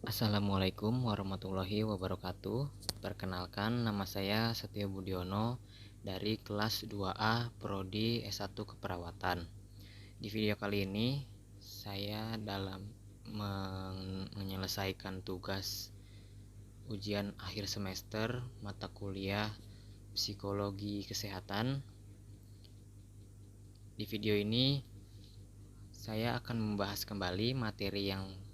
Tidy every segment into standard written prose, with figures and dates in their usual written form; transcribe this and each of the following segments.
Assalamualaikum warahmatullahi wabarakatuh. Perkenalkan, nama saya Setio Budiono dari kelas 2A Prodi S1 Keperawatan. Di video kali ini saya dalam menyelesaikan tugas ujian akhir semester mata kuliah Psikologi Kesehatan. Di video ini saya akan membahas kembali materi yang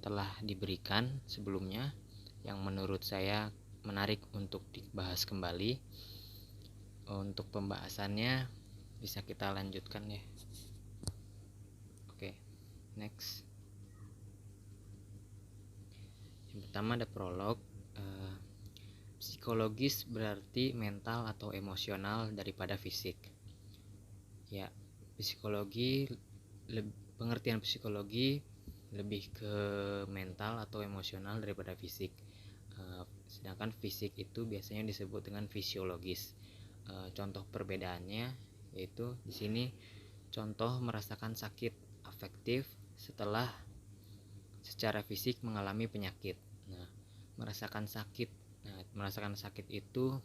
telah diberikan sebelumnya yang menurut saya menarik untuk dibahas kembali. Untuk pembahasannya bisa kita lanjutkan ya. Oke, next. Yang pertama ada prolog. Psikologis berarti mental atau emosional daripada fisik. Ya, pengertian psikologi lebih ke mental atau emosional daripada fisik. Sedangkan fisik itu biasanya disebut dengan fisiologis. Contoh perbedaannya yaitu di sini contoh merasakan sakit afektif setelah secara fisik mengalami penyakit. Merasakan sakit itu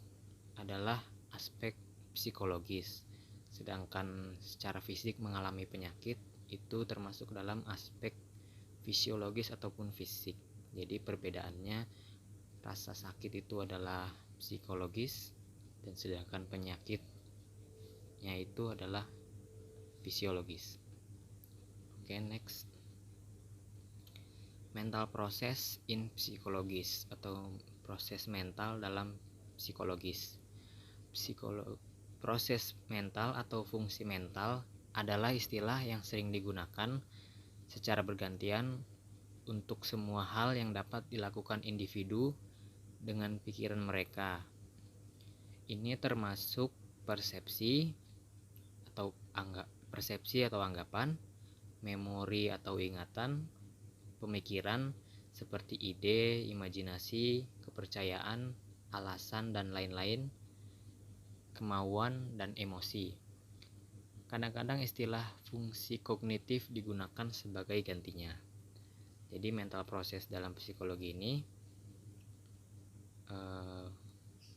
adalah aspek psikologis. Sedangkan secara fisik mengalami penyakit itu termasuk dalam aspek fisiologis ataupun fisik. Jadi perbedaannya, rasa sakit itu adalah psikologis dan sedangkan penyakitnya itu adalah fisiologis. Oke, next. Mental process in psikologis atau proses mental dalam psikologis. Proses mental atau fungsi mental adalah istilah yang sering digunakan secara bergantian untuk semua hal yang dapat dilakukan individu dengan pikiran mereka. Ini termasuk persepsi atau anggapan, memori atau ingatan, pemikiran seperti ide, imajinasi, kepercayaan, alasan dan lain-lain, kemauan dan emosi. Kadang-kadang istilah fungsi kognitif digunakan sebagai gantinya. Jadi mental proses dalam psikologi ini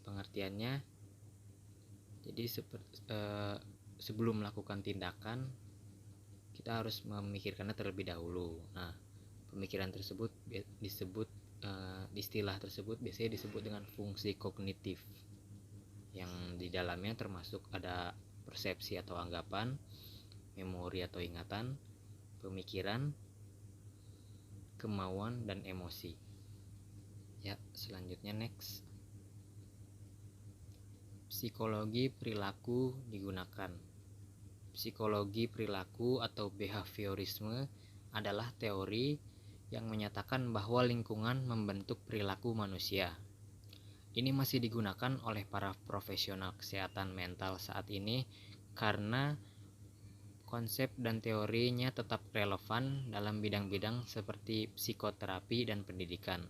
pengertiannya, jadi sebelum melakukan tindakan kita harus memikirkannya terlebih dahulu. Pemikiran tersebut disebut istilah tersebut biasanya disebut dengan fungsi kognitif, yang di dalamnya termasuk ada persepsi atau anggapan, memori atau ingatan, pemikiran, kemauan dan emosi. Ya, selanjutnya next. Psikologi perilaku digunakan. Psikologi perilaku atau behaviorisme adalah teori yang menyatakan bahwa lingkungan membentuk perilaku manusia. Ini masih digunakan oleh para profesional kesehatan mental saat ini karena konsep dan teorinya tetap relevan dalam bidang-bidang seperti psikoterapi dan pendidikan.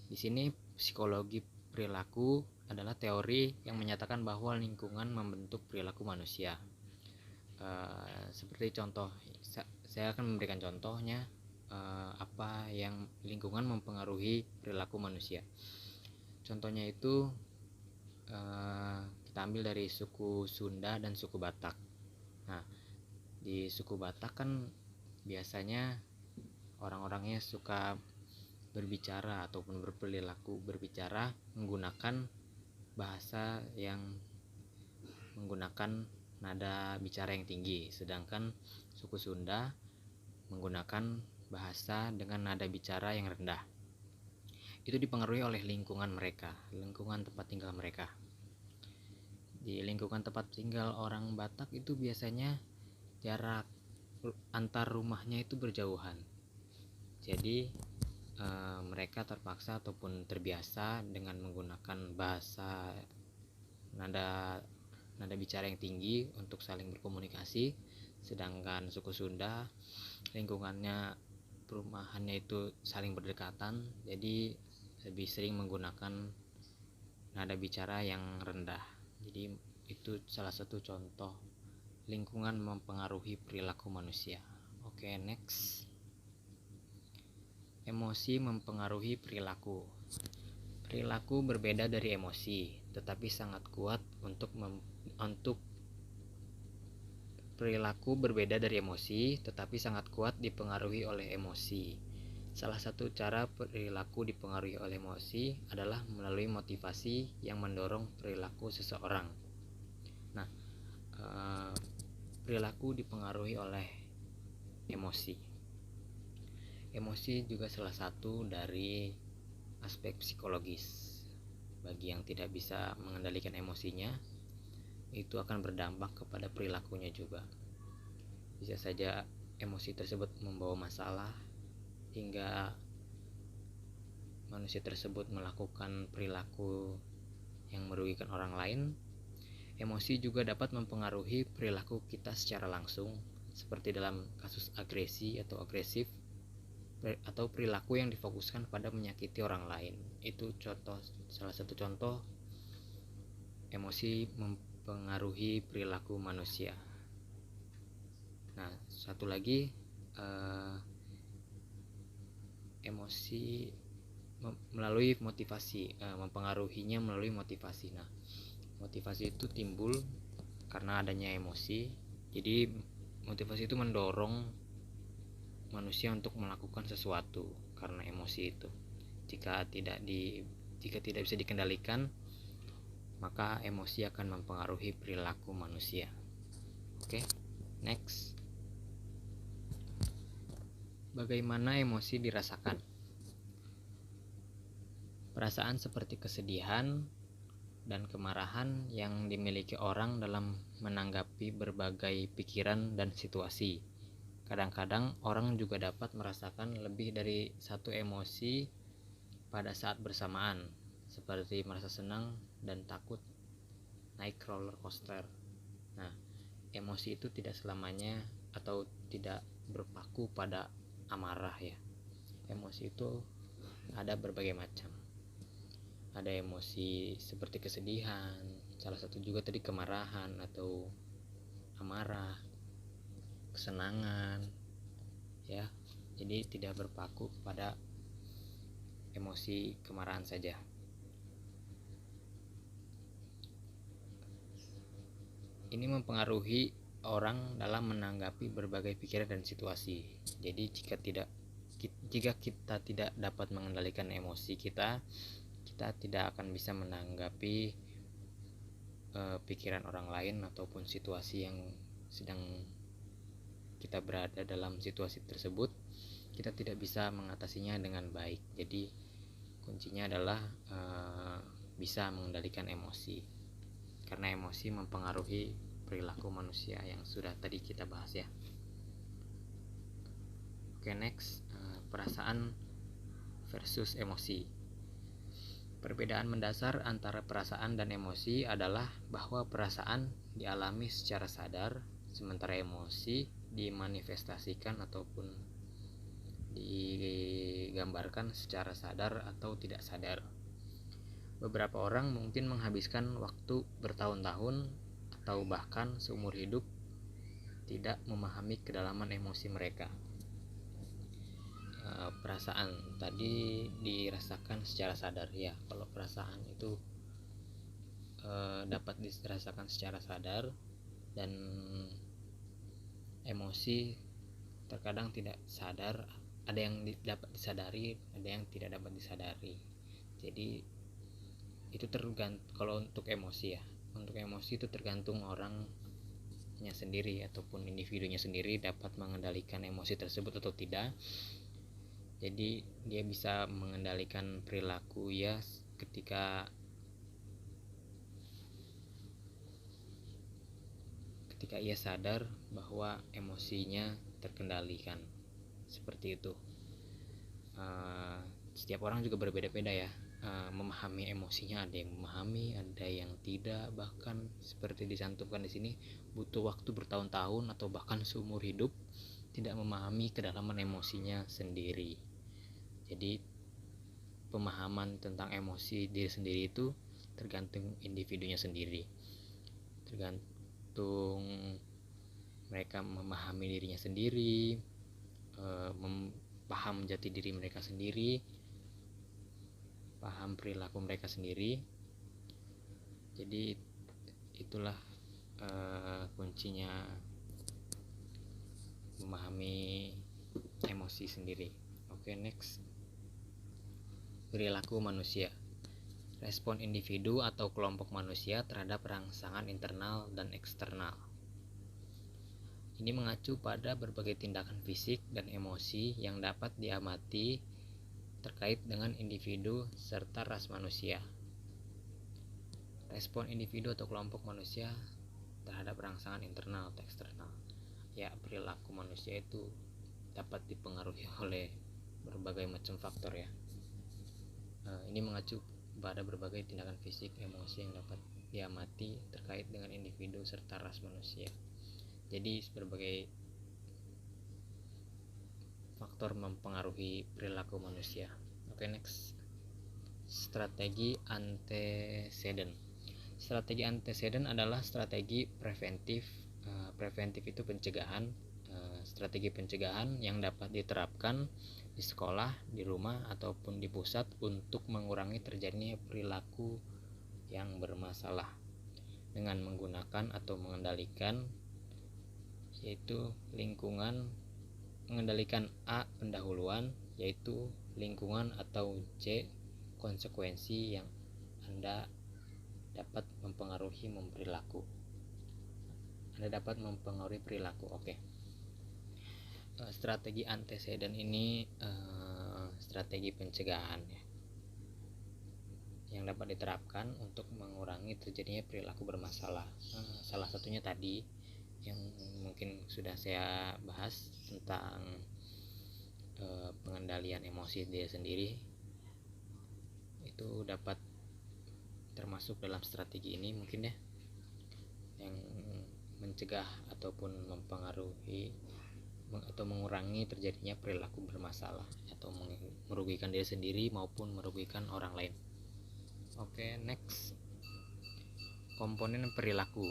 Di sini psikologi perilaku adalah teori yang menyatakan bahwa lingkungan membentuk perilaku manusia. Seperti contoh, saya akan memberikan contohnya apa yang lingkungan mempengaruhi perilaku manusia. Contohnya itu kita ambil dari suku Sunda dan suku Batak. Di suku Batak kan biasanya orang-orangnya suka berbicara ataupun berperilaku berbicara menggunakan bahasa yang menggunakan nada bicara yang tinggi, sedangkan suku Sunda menggunakan bahasa dengan nada bicara yang rendah. Itu dipengaruhi oleh lingkungan mereka, lingkungan tempat tinggal mereka. Di lingkungan tempat tinggal orang Batak itu biasanya jarak antar rumahnya itu berjauhan. Jadi mereka terpaksa ataupun terbiasa dengan menggunakan bahasa nada bicara yang tinggi untuk saling berkomunikasi. Sedangkan suku Sunda lingkungannya, perumahannya itu saling berdekatan, jadi lebih sering menggunakan nada bicara yang rendah. Jadi itu salah satu contoh lingkungan mempengaruhi perilaku manusia. Oke, next. Emosi mempengaruhi perilaku. Perilaku berbeda dari emosi, tetapi sangat kuat untuk perilaku berbeda dari emosi, tetapi sangat kuat dipengaruhi oleh emosi. Salah satu cara perilaku dipengaruhi oleh emosi adalah melalui motivasi yang mendorong perilaku seseorang. Nah, perilaku dipengaruhi oleh emosi. Emosi juga salah satu dari aspek psikologis. Bagi yang tidak bisa mengendalikan emosinya, itu akan berdampak kepada perilakunya juga. Bisa saja emosi tersebut membawa masalah hingga manusia tersebut melakukan perilaku yang merugikan orang lain. Emosi juga dapat mempengaruhi perilaku kita secara langsung, seperti dalam kasus agresi atau agresif, atau perilaku yang difokuskan pada menyakiti orang lain. Itu salah satu contoh emosi mempengaruhi perilaku manusia. Nah, satu lagi, emosi melalui motivasi, mempengaruhinya melalui motivasi. Nah, motivasi itu timbul karena adanya emosi. Jadi motivasi itu mendorong manusia untuk melakukan sesuatu karena emosi itu. Jika tidak bisa dikendalikan, maka emosi akan mempengaruhi perilaku manusia. Oke, next. Bagaimana emosi dirasakan? Perasaan seperti kesedihan dan kemarahan yang dimiliki orang dalam menanggapi berbagai pikiran dan situasi. Kadang-kadang orang juga dapat merasakan lebih dari satu emosi pada saat bersamaan, seperti merasa senang dan takut naik roller coaster. Nah, emosi itu tidak selamanya atau tidak berpaku pada amarah ya. Emosi itu ada berbagai macam. Ada emosi seperti kesedihan, salah satu juga tadi kemarahan atau amarah, kesenangan ya. Jadi tidak berpaku pada emosi kemarahan saja. Ini mempengaruhi orang dalam menanggapi berbagai pikiran dan situasi. Jadi jika kita tidak dapat mengendalikan emosi kita tidak akan bisa menanggapi pikiran orang lain ataupun situasi yang sedang kita berada dalam situasi tersebut. Kita tidak bisa mengatasinya dengan baik. Jadi kuncinya adalah bisa mengendalikan emosi, karena emosi mempengaruhi perilaku manusia yang sudah tadi kita bahas ya. Oke, next, perasaan versus emosi. Perbedaan mendasar antara perasaan dan emosi adalah bahwa perasaan dialami secara sadar, sementara emosi dimanifestasikan ataupun digambarkan secara sadar atau tidak sadar. Beberapa orang mungkin menghabiskan waktu bertahun-tahun atau bahkan seumur hidup tidak memahami kedalaman emosi mereka. Perasaan tadi dirasakan secara sadar ya. Kalau perasaan itu dapat dirasakan secara sadar, dan emosi terkadang tidak sadar. Ada yang dapat disadari, ada yang tidak dapat disadari. Jadi itu tergantung. Kalau untuk emosi ya, untuk emosi itu tergantung orangnya sendiri ataupun individunya sendiri dapat mengendalikan emosi tersebut atau tidak. Jadi dia bisa mengendalikan perilaku ya ketika ia sadar bahwa emosinya terkendalikan. Seperti itu. Setiap orang juga berbeda-beda ya, memahami emosinya. Ada yang memahami, ada yang tidak. Bahkan seperti dicantumkan di sini, butuh waktu bertahun-tahun atau bahkan seumur hidup tidak memahami kedalaman emosinya sendiri. Jadi pemahaman tentang emosi diri sendiri itu tergantung individunya sendiri, tergantung mereka memahami dirinya sendiri, paham jati diri mereka sendiri, paham perilaku mereka sendiri. Jadi itulah kuncinya memahami emosi sendiri. Oke, next. Perilaku manusia. Respon individu atau kelompok manusia terhadap rangsangan internal dan eksternal. Ini mengacu pada berbagai tindakan fisik dan emosi yang dapat diamati terkait dengan individu serta ras manusia. Respon individu atau kelompok manusia terhadap rangsangan internal atau eksternal. Ya, perilaku manusia itu dapat dipengaruhi oleh berbagai macam faktor ya. Ini mengacu pada berbagai tindakan fisik, emosi yang dapat diamati terkait dengan individu serta ras manusia. Jadi berbagai faktor mempengaruhi perilaku manusia. Oke, next. Strategi antecedent. Strategi antecedent adalah strategi preventif. Preventif itu pencegahan. Strategi pencegahan yang dapat diterapkan di sekolah, di rumah, ataupun di pusat untuk mengurangi terjadinya perilaku yang bermasalah dengan menggunakan atau mengendalikan, yaitu lingkungan, mengendalikan A, pendahuluan, yaitu lingkungan, atau C, konsekuensi yang Anda dapat mempengaruhi perilaku. Anda dapat mempengaruhi perilaku. Oke. Strategi antecedent ini strategi pencegahan ya, yang dapat diterapkan untuk mengurangi terjadinya perilaku bermasalah. Salah satunya tadi yang mungkin sudah saya bahas tentang pengendalian emosi dia sendiri, itu dapat termasuk dalam strategi ini mungkin ya, yang mencegah ataupun mempengaruhi atau mengurangi terjadinya perilaku bermasalah atau merugikan diri sendiri maupun merugikan orang lain. Oke, next. Komponen perilaku.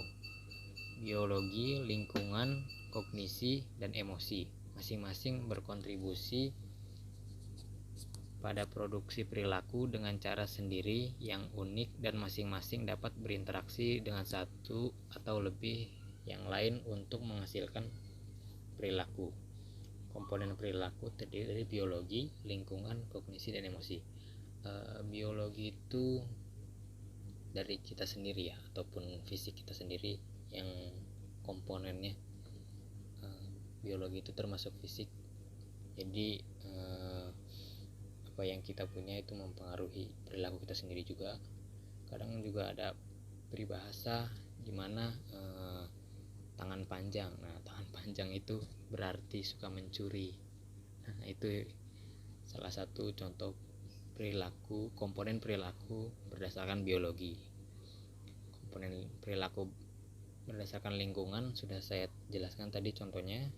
Biologi, lingkungan, kognisi, dan emosi masing-masing berkontribusi pada produksi perilaku dengan cara sendiri yang unik, dan masing-masing dapat berinteraksi dengan satu atau lebih yang lain untuk menghasilkan perilaku. Komponen perilaku terdiri dari biologi, lingkungan, kognisi, dan emosi. Biologi itu dari kita sendiri ya, ataupun fisik kita sendiri yang komponennya. Biologi itu termasuk fisik. Jadi apa yang kita punya itu mempengaruhi perilaku kita sendiri juga. Kadang juga ada peribahasa di mana tangan panjang. Nah, tangan panjang itu berarti suka mencuri. Nah, itu salah satu contoh perilaku, komponen perilaku berdasarkan biologi. Komponen perilaku berdasarkan lingkungan sudah saya jelaskan tadi contohnya.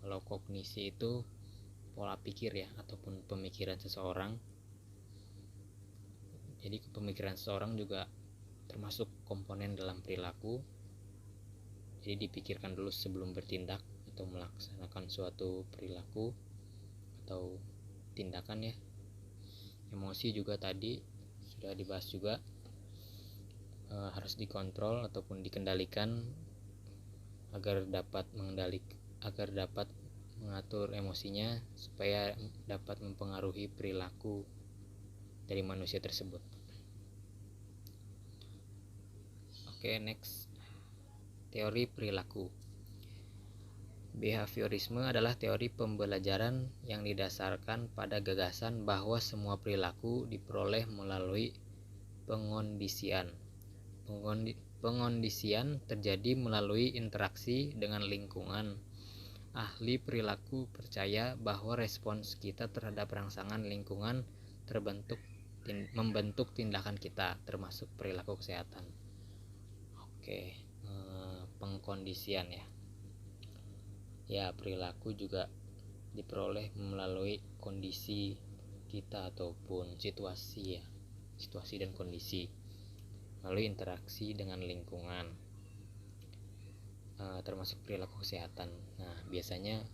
Kalau kognisi itu pola pikir ya, ataupun pemikiran seseorang. Jadi pemikiran seseorang juga termasuk komponen dalam perilaku. Jadi dipikirkan dulu sebelum bertindak atau melaksanakan suatu perilaku atau tindakan ya. Emosi juga tadi sudah dibahas juga, harus dikontrol ataupun dikendalikan agar dapat mengatur emosinya supaya dapat mempengaruhi perilaku dari manusia tersebut. Oke, next. Teori perilaku. Behaviorisme adalah teori pembelajaran yang didasarkan pada gagasan bahwa semua perilaku diperoleh melalui pengondisian. Pengondisian terjadi melalui interaksi dengan lingkungan. Ahli perilaku percaya bahwa respons kita terhadap rangsangan lingkungan membentuk tindakan kita, termasuk perilaku kesehatan. Oke, pengkondisian ya. Ya, perilaku juga diperoleh melalui kondisi kita ataupun situasi ya, situasi dan kondisi, melalui interaksi dengan lingkungan, termasuk perilaku kesehatan. Nah, biasanya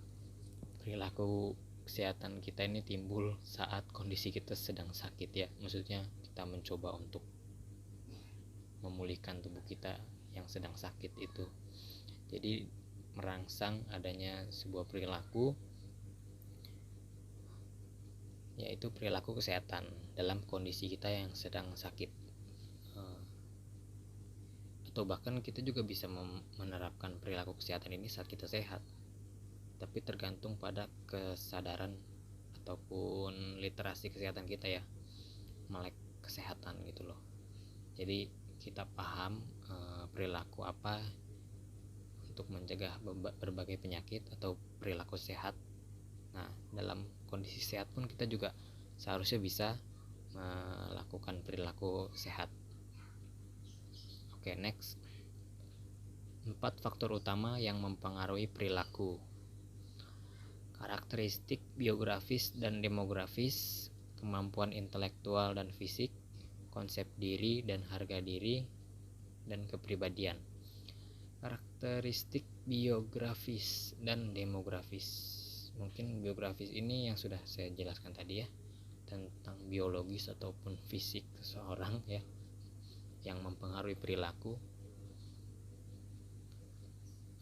perilaku kesehatan kita ini timbul saat kondisi kita sedang sakit ya. Maksudnya kita mencoba untuk memulihkan tubuh kita yang sedang sakit itu. Jadi merangsang adanya sebuah perilaku, yaitu perilaku kesehatan dalam kondisi kita yang sedang sakit. Atau bahkan kita juga bisa menerapkan perilaku kesehatan ini saat kita sehat, tapi tergantung pada kesadaran ataupun literasi kesehatan kita ya, melek kesehatan gitu loh. Jadi kita paham perilaku apa untuk mencegah berbagai penyakit atau perilaku sehat. Nah, dalam kondisi sehat pun kita juga seharusnya bisa melakukan perilaku sehat. Oke, next. 4 faktor utama yang mempengaruhi perilaku. Karakteristik biografis dan demografis, kemampuan intelektual dan fisik, konsep diri dan harga diri, dan kepribadian. Karakteristik biografis dan demografis. Mungkin biografis ini yang sudah saya jelaskan tadi ya, tentang biologis ataupun fisik seseorang ya, yang mempengaruhi perilaku.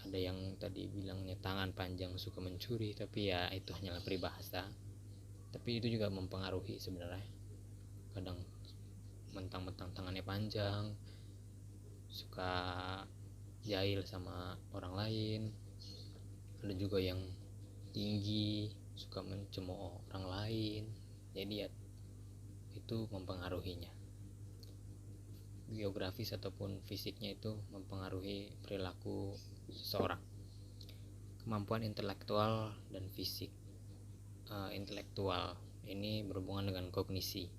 Ada yang tadi bilangnya tangan panjang suka mencuri, tapi ya itu hanyalah peribahasa. Tapi itu juga mempengaruhi sebenarnya. Kadang mentang-mentang tangannya panjang, suka jahil sama orang lain. Ada juga yang tinggi, suka mencemooh orang lain. Jadi ya itu mempengaruhinya. Biografis ataupun fisiknya itu mempengaruhi perilaku seseorang. Kemampuan intelektual dan fisik. Intelektual ini berhubungan dengan kognisi.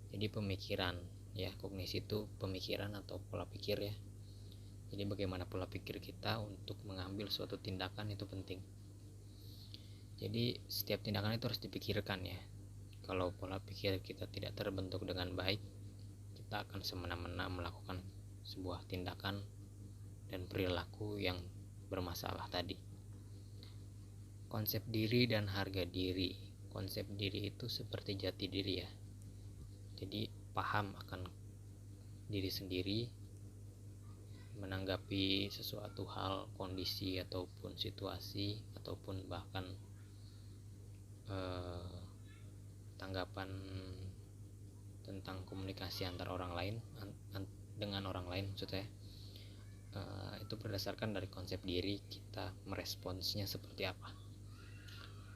Jadi pemikiran ya, kognisi itu pemikiran atau pola pikir ya. Jadi bagaimana pola pikir kita untuk mengambil suatu tindakan itu penting. Jadi setiap tindakan itu harus dipikirkan ya. Kalau pola pikir kita tidak terbentuk dengan baik, kita akan semena-mena melakukan sebuah tindakan dan perilaku yang bermasalah tadi. Konsep diri dan harga diri. Konsep diri itu seperti jati diri ya. Jadi paham akan diri sendiri, menanggapi sesuatu hal, kondisi ataupun situasi ataupun bahkan tanggapan tentang komunikasi antar orang lain dengan orang lain maksudnya. Itu berdasarkan dari konsep diri kita meresponsnya seperti apa.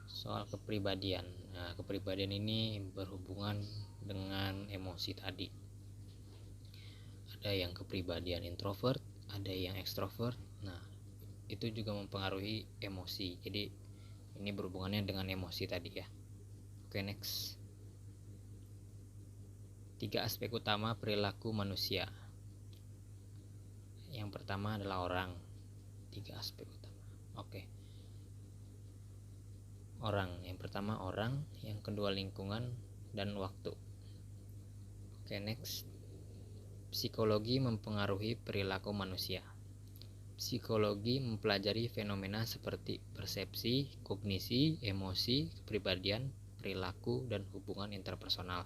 Soal kepribadian. Nah, kepribadian ini berhubungan dengan emosi tadi. Ada yang kepribadian introvert, ada yang ekstrovert. Nah, itu juga mempengaruhi emosi. Jadi ini berhubungannya dengan emosi tadi ya. Oke, next. 3 aspek utama perilaku manusia. Yang pertama adalah orang. 3 aspek utama. Oke. Orang. Yang pertama orang, yang kedua lingkungan dan waktu. Oke, next. Psikologi mempengaruhi perilaku manusia. Psikologi mempelajari fenomena seperti persepsi, kognisi, emosi, kepribadian, perilaku, dan hubungan interpersonal.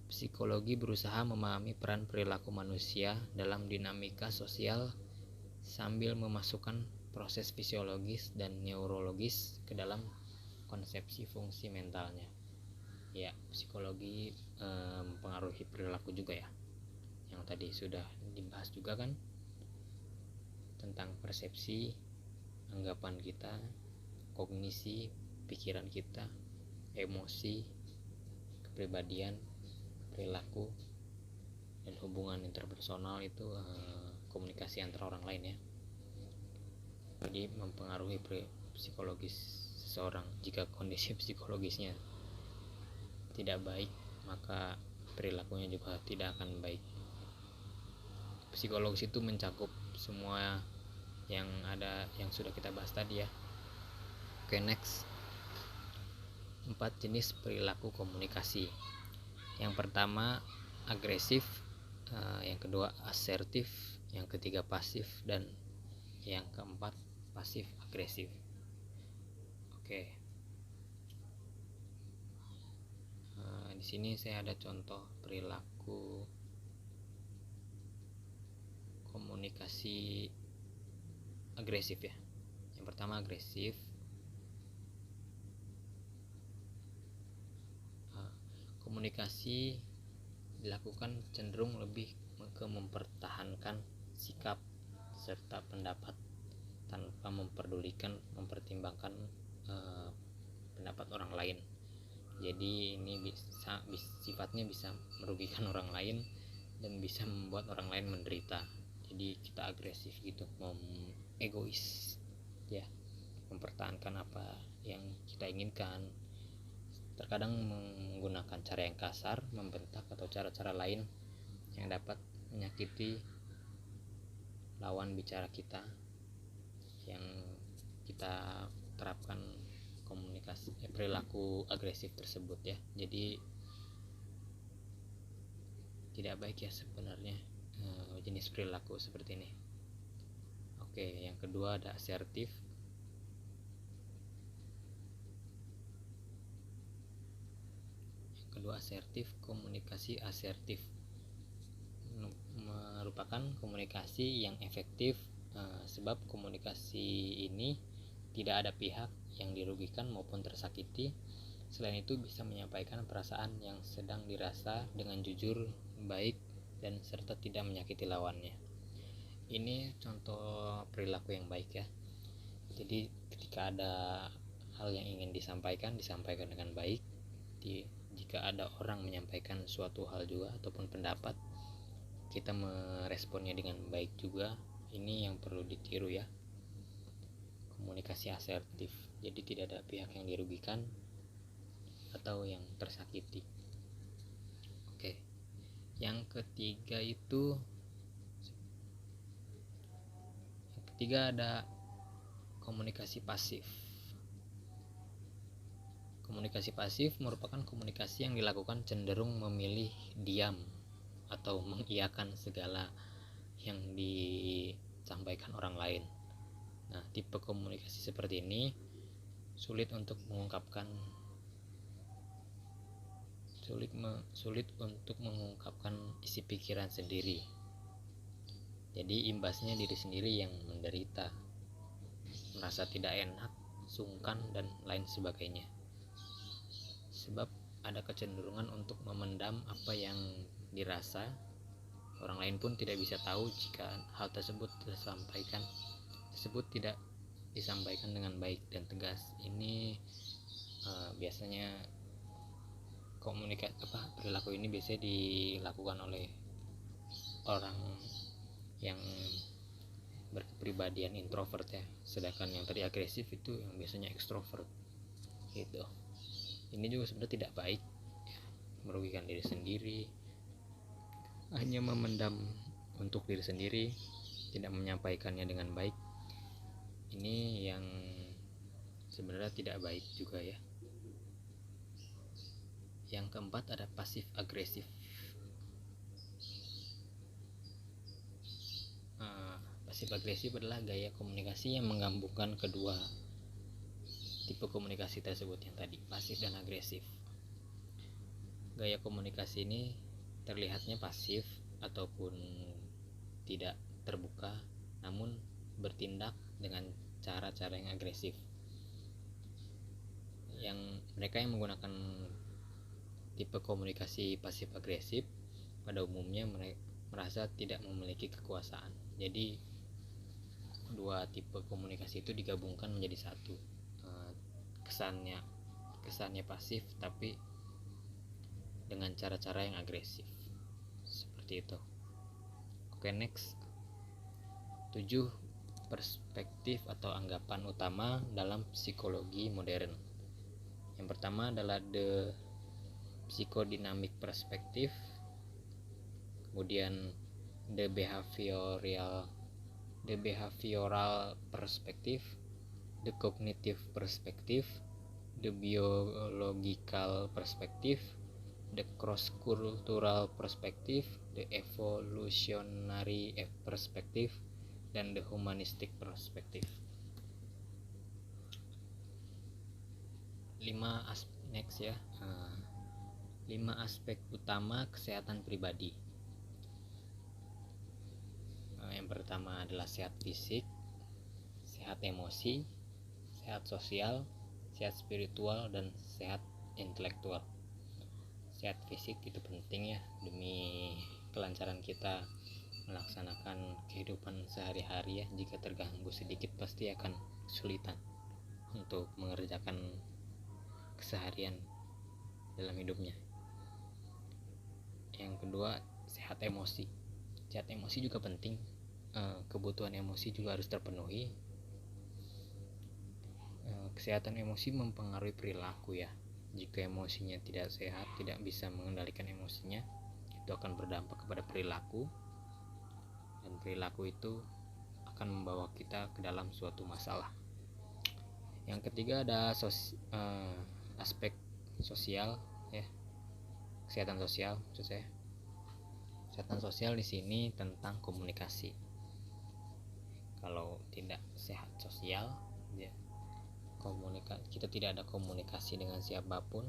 Psikologi berusaha memahami peran perilaku manusia dalam dinamika sosial sambil memasukkan proses fisiologis dan neurologis ke dalam konsepsi fungsi mentalnya. Ya, psikologi mempengaruhi perilaku juga ya. Yang tadi sudah dibahas juga kan, tentang persepsi, anggapan kita, kognisi, pikiran kita, emosi, kepribadian, perilaku, dan hubungan interpersonal itu komunikasi antara orang lain ya. Jadi mempengaruhi psikologis seseorang. Jika kondisi psikologisnya tidak baik, maka perilakunya juga tidak akan baik. Psikologis itu mencakup semua yang ada, yang sudah kita bahas tadi ya. Oke, next. 4 jenis perilaku komunikasi. Yang pertama agresif, yang kedua asertif, yang ketiga pasif, dan yang keempat pasif agresif. Oke. Di sini saya ada contoh perilaku komunikasi agresif ya. Yang pertama agresif. Komunikasi dilakukan cenderung lebih ke mempertahankan sikap serta pendapat tanpa mempertimbangkan pendapat orang lain. Jadi ini sifatnya bisa merugikan orang lain dan bisa membuat orang lain menderita. Jadi kita agresif gitu, egois ya, mempertahankan apa yang kita inginkan. Terkadang menggunakan cara yang kasar, membentak atau cara-cara lain yang dapat menyakiti lawan bicara kita yang kita terapkan perilaku agresif tersebut ya. Jadi tidak baik ya sebenarnya jenis perilaku seperti ini. Oke, yang kedua ada asertif. Yang kedua asertif, komunikasi asertif merupakan komunikasi yang efektif sebab komunikasi ini tidak ada pihak yang dirugikan maupun tersakiti. Selain itu bisa menyampaikan perasaan yang sedang dirasa dengan jujur, baik, dan serta tidak menyakiti lawannya. Ini contoh perilaku yang baik ya. Jadi ketika ada hal yang ingin disampaikan dengan baik. Jika ada orang menyampaikan suatu hal juga ataupun pendapat, kita meresponnya dengan baik juga. Ini yang perlu ditiru ya, komunikasi asertif. Jadi tidak ada pihak yang dirugikan atau yang tersakiti. Oke, yang ketiga ada komunikasi pasif. Komunikasi pasif merupakan komunikasi yang dilakukan cenderung memilih diam atau mengiyakan segala yang disampaikan orang lain. Nah, tipe komunikasi seperti ini sulit untuk mengungkapkan isi pikiran sendiri. Jadi imbasnya diri sendiri yang menderita, merasa tidak enak, sungkan, dan lain sebagainya. Sebab ada kecenderungan untuk memendam apa yang dirasa. Orang lain pun tidak bisa tahu jika hal tersebut tidak disampaikan dengan baik dan tegas. Ini biasanya perilaku ini biasanya dilakukan oleh orang yang berkepribadian introvert ya, sedangkan yang tadi agresif itu yang biasanya ekstrovert gitu. Ini juga sebenarnya tidak baik ya, merugikan diri sendiri, hanya memendam untuk diri sendiri, tidak menyampaikannya dengan baik. Ini yang sebenarnya tidak baik juga ya. Yang keempat ada pasif agresif. Pasif agresif adalah gaya komunikasi yang menggabungkan kedua tipe komunikasi tersebut yang tadi, pasif dan agresif. Gaya komunikasi ini terlihatnya pasif ataupun tidak terbuka, namun bertindak dengan cara-cara yang agresif. Mereka yang menggunakan tipe komunikasi pasif agresif pada umumnya merasa tidak memiliki kekuasaan. Jadi dua tipe komunikasi itu digabungkan menjadi satu. Kesannya pasif tapi dengan cara-cara yang agresif seperti itu. Oke, next. 7 perspektif atau anggapan utama dalam psikologi modern. Yang pertama adalah the psychodynamic perspective, kemudian the behavioral perspective, the cognitive perspective, the biological perspective, the cross-cultural perspective, the evolutionary perspective, dan the humanistic perspective. 5 next ya. 5 aspek utama kesehatan pribadi. Yang pertama adalah sehat fisik, sehat emosi, sehat sosial, sehat spiritual, dan sehat intelektual. Sehat fisik itu penting ya, demi kelancaran kita melaksanakan kehidupan sehari-hari ya. Jika terganggu sedikit pasti akan kesulitan untuk mengerjakan keseharian dalam hidupnya. Yang kedua, sehat emosi. Sehat emosi juga penting, kebutuhan emosi juga harus terpenuhi. Kesehatan emosi mempengaruhi perilaku ya. Jika emosinya tidak sehat, tidak bisa mengendalikan emosinya, itu akan berdampak kepada perilaku, dan perilaku itu akan membawa kita ke dalam suatu masalah. Yang ketiga ada aspek sosial ya, kesehatan sosial maksud saya. Kesehatan sosial di sini tentang komunikasi. Kalau tidak sehat sosial, ya, kita tidak ada komunikasi dengan siapapun,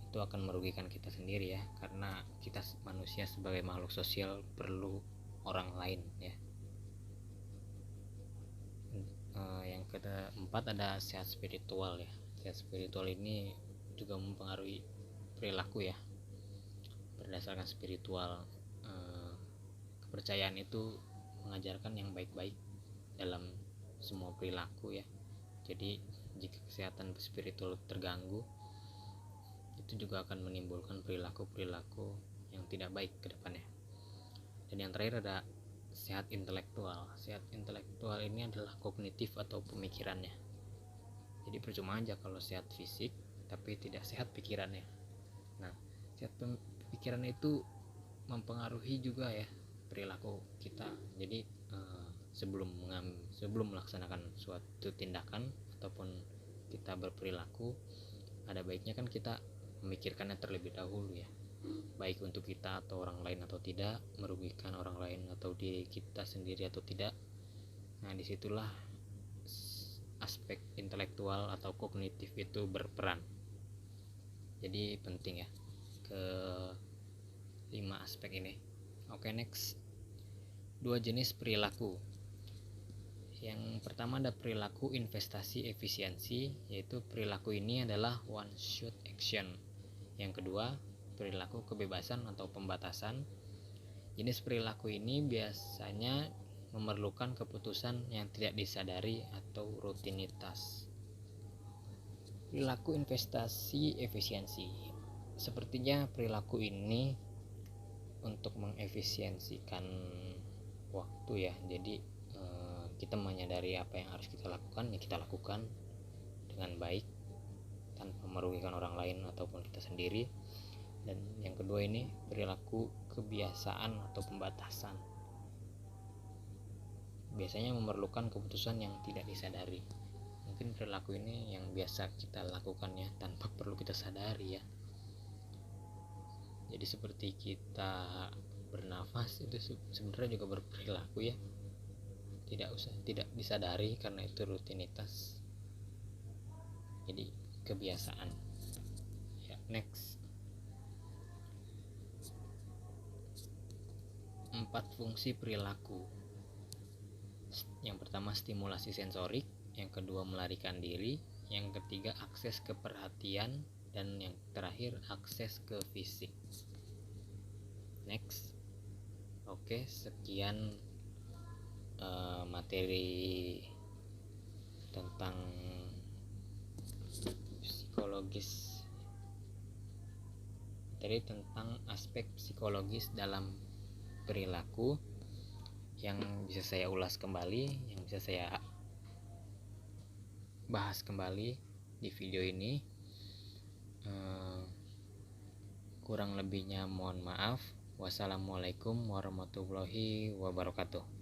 itu akan merugikan kita sendiri ya, karena kita manusia sebagai makhluk sosial perlu orang lain ya. Yang keempat ada sehat spiritual ya. Sehat spiritual ini juga mempengaruhi perilaku ya. Berdasarkan spiritual, kepercayaan itu mengajarkan yang baik-baik dalam semua perilaku ya. Jadi jika kesehatan spiritual terganggu, itu juga akan menimbulkan perilaku-perilaku yang tidak baik ke depannya. Dan yang terakhir ada sehat intelektual. Sehat intelektual ini adalah kognitif atau pemikirannya. Jadi percuma aja kalau sehat fisik tapi tidak sehat pikirannya. Nah, sehat pikiran itu mempengaruhi juga ya perilaku kita. Jadi sebelum melaksanakan suatu tindakan ataupun kita berperilaku, ada baiknya kan kita memikirkannya terlebih dahulu ya, baik untuk kita atau orang lain atau tidak, merugikan orang lain atau diri kita sendiri atau tidak. Nah, disitulah aspek intelektual atau kognitif itu berperan. Jadi penting ya ke 5 aspek ini. Oke, next. 2 jenis perilaku. Yang pertama ada perilaku investasi efisiensi, yaitu perilaku ini adalah one shot action. Yang kedua, perilaku kebebasan atau pembatasan. Jenis perilaku ini biasanya memerlukan keputusan yang tidak disadari atau rutinitas. Perilaku investasi efisiensi. Sepertinya perilaku ini untuk mengefisiensikan waktu ya. Jadi kita menyadari apa yang harus kita lakukan, ya kita lakukan dengan baik tanpa merugikan orang lain ataupun kita sendiri. Dan yang kedua ini perilaku kebiasaan atau pembatasan, biasanya memerlukan keputusan yang tidak disadari. Mungkin perilaku ini yang biasa kita lakukan ya tanpa perlu kita sadari ya. Jadi seperti kita bernafas itu sebenarnya juga berperilaku ya, tidak disadari karena itu rutinitas, jadi kebiasaan ya. Next, 4 fungsi perilaku. Yang pertama stimulasi sensorik, yang kedua melarikan diri, yang ketiga akses ke perhatian, dan yang terakhir akses ke fisik. Next. Oke, sekian materi tentang aspek psikologis dalam perilaku yang bisa saya ulas kembali, yang bisa saya bahas kembali di video ini. Kurang lebihnya mohon maaf. Wassalamualaikum warahmatullahi wabarakatuh.